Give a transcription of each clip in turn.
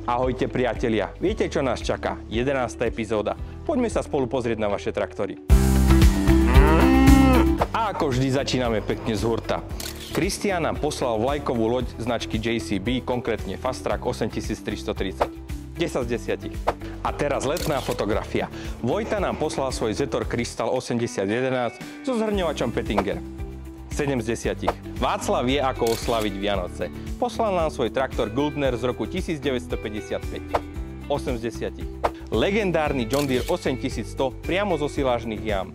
Ahojte priatelia, viete čo nás čaká? 11. epizóda. Poďme sa spolu pozrieť na vaše traktory. A ako vždy začíname pekne z hurta. Kristián nám poslal vlajkovú loď značky JCB, konkrétne Fastrack 8330. 10 z 10. A teraz letná fotografia. Vojta nám poslal svoj Zetor Crystal 8011 so zhrňovačom Pettinger. 7 z 10. Václav vie, ako oslaviť Vianoce. Poslal nám svoj traktor Guldner z roku 1955. 8 z 10. Legendárny John Deere 8100 priamo zo silážnych jam.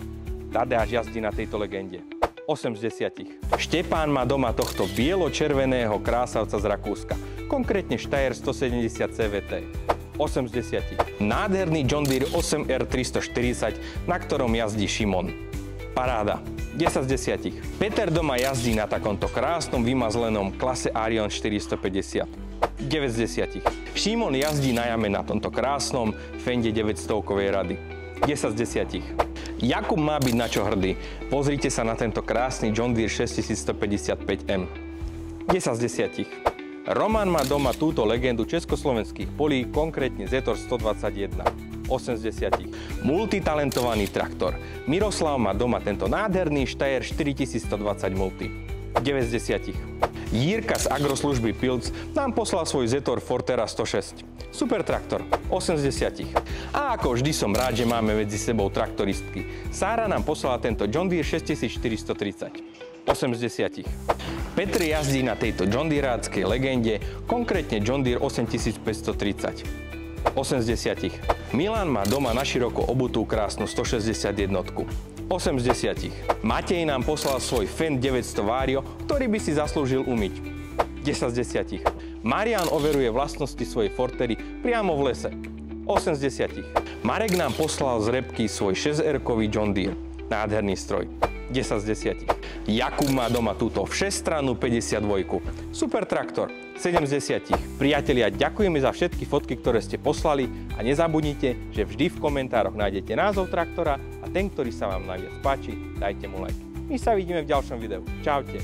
Tadeáš jazdí na tejto legende. 8 z 10. Štepán má doma tohto bielo-červeného krásavca z Rakúska. Konkrétne Steyr 170 CVT. 8 z 10. Nádherný John Deere 8R 340, na ktorom jazdí Šimon. Paráda. 10 z 10. Peter doma jazdí na takomto krásnom vymazlenom klase Arion 450. 9 z 10. Šimon jazdí na jame na tomto krásnom Fende 900-kovej rady. 10 z 10. Jakub má byť na čo hrdý. Pozrite sa na tento krásny John Deere 6155M. 10 z 10. Roman má doma túto legendu československých polí, konkrétne Zetor 121. 8 z 10. Multitalentovaný traktor. Miroslav má doma tento nádherný Steyr 4120 Multi. 9 z 10. Jirka z agroslužby Pilc nám poslal svoj Zetor Fortera 106. Super traktor. 8 z 10. A ako vždy som rád, že máme medzi sebou traktoristky. Sára nám poslala tento John Deere 6430. 8 z 10. Petr jazdí na tejto John Deereáckej legende, konkrétne John Deere 8530. 8 z 10. Milan má doma naširoko obutú krásnu 161. 8 z 10. Matej nám poslal svoj Fendt 900 Vario, ktorý by si zaslúžil umyť. 10 z 10. Marián overuje vlastnosti svojej Fortery priamo v lese. 8 z 10. Marek nám poslal z repky svoj 6R-kový John Deere. Nádherný stroj. 10 z 10. Jakub má doma túto všeststrannú 52. Super traktor. 7 z 10. Priatelia, ďakujeme za všetky fotky, ktoré ste poslali a nezabudnite, že vždy v komentároch nájdete názov traktora a ten, ktorý sa vám najviac páči, dajte mu like. My sa vidíme v ďalšom videu. Čaute.